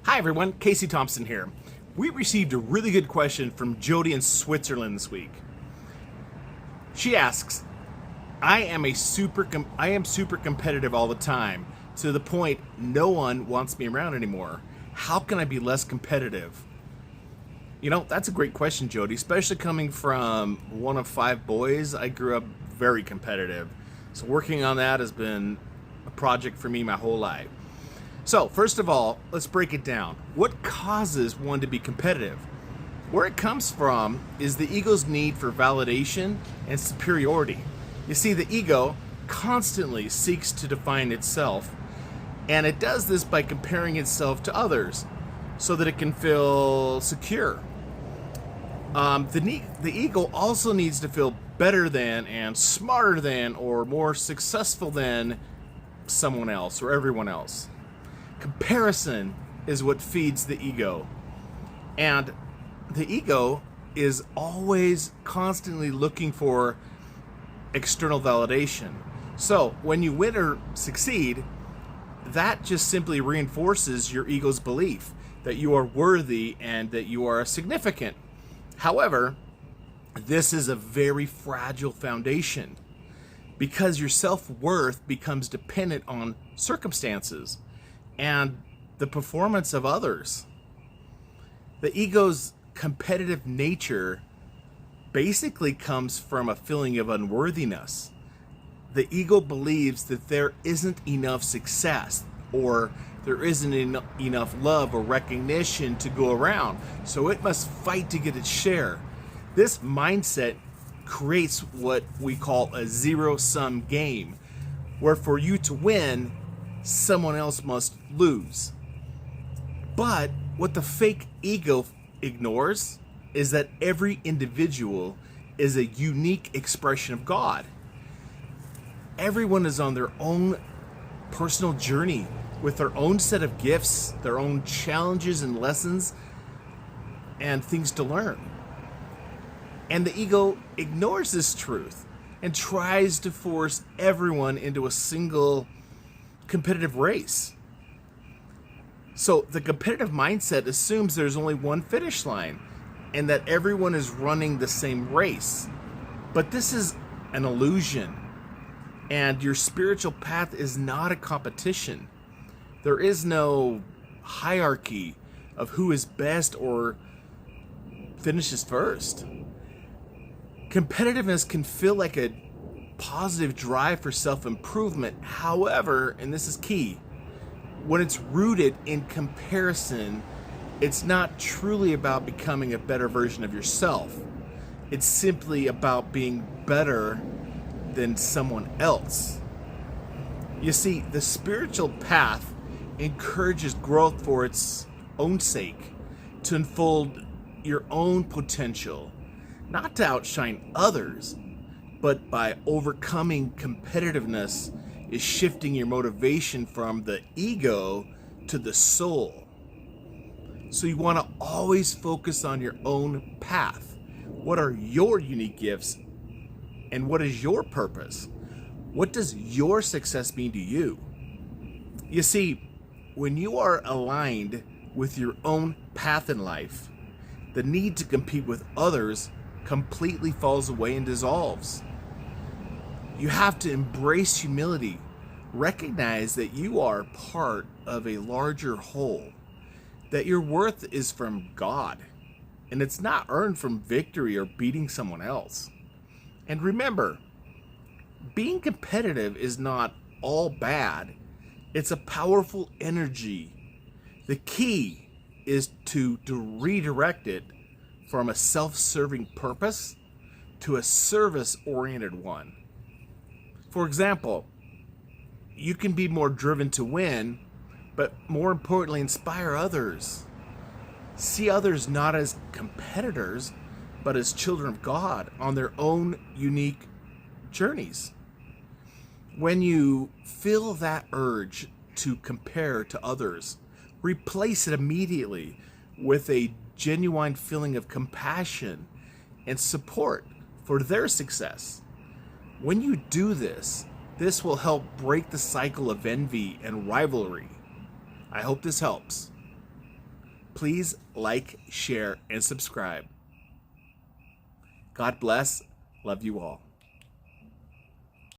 Hi everyone, Kasey Thompson here. We received a really good question from Jody in Switzerland this week. She asks, I am super competitive all the time, to the point no one wants me around anymore. How can I be less competitive? You know, that's a great question, Jody, especially coming from one of 5 boys. I grew up very competitive. So working on that has been a project for me my whole life. So, first of all, let's break it down. What causes one to be competitive? Where it comes from is the ego's need for validation and superiority. You see, the ego constantly seeks to define itself, and it does this by comparing itself to others so that it can feel secure. The ego also needs to feel better than and smarter than or more successful than someone else or everyone else. Comparison is what feeds the ego. And the ego is always constantly looking for external validation. So when you win or succeed, that just simply reinforces your ego's belief that you are worthy and that you are significant. However, this is a very fragile foundation because your self-worth becomes dependent on circumstances and the performance of others. The ego's competitive nature basically comes from a feeling of unworthiness. The ego believes that there isn't enough success or there isn't enough love or recognition to go around, so it must fight to get its share. This mindset creates what we call a zero-sum game, where for you to win, someone else must lose. But what the fake ego ignores is that every individual is a unique expression of God. Everyone is on their own personal journey with their own set of gifts, their own challenges and lessons and things to learn. And the ego ignores this truth and tries to force everyone into a single competitive race. So the competitive mindset assumes there's only one finish line and that everyone is running the same race. But this is an illusion, and your spiritual path is not a competition. There is no hierarchy of who is best or finishes first. Competitiveness can feel like a positive drive for self-improvement. However, and this is key, when it's rooted in comparison, it's not truly about becoming a better version of yourself. It's simply about being better than someone else. You see, the spiritual path encourages growth for its own sake, to unfold your own potential, not to outshine others, but by overcoming competitiveness is shifting your motivation from the ego to the soul. So you want to always focus on your own path. What are your unique gifts and what is your purpose? What does your success mean to you? You see, when you are aligned with your own path in life, the need to compete with others completely falls away and dissolves. You have to embrace humility, recognize that you are part of a larger whole, that your worth is from God, and it's not earned from victory or beating someone else. And remember, being competitive is not all bad. It's a powerful energy. The key is to redirect it from a self-serving purpose to a service-oriented one. For example, you can be more driven to win, but more importantly, inspire others. See others not as competitors, but as children of God on their own unique journeys. When you feel that urge to compare to others, replace it immediately with a genuine feeling of compassion and support for their success. When you do this, this will help break the cycle of envy and rivalry. I hope this helps. Please like, share, and subscribe. God bless. Love you all.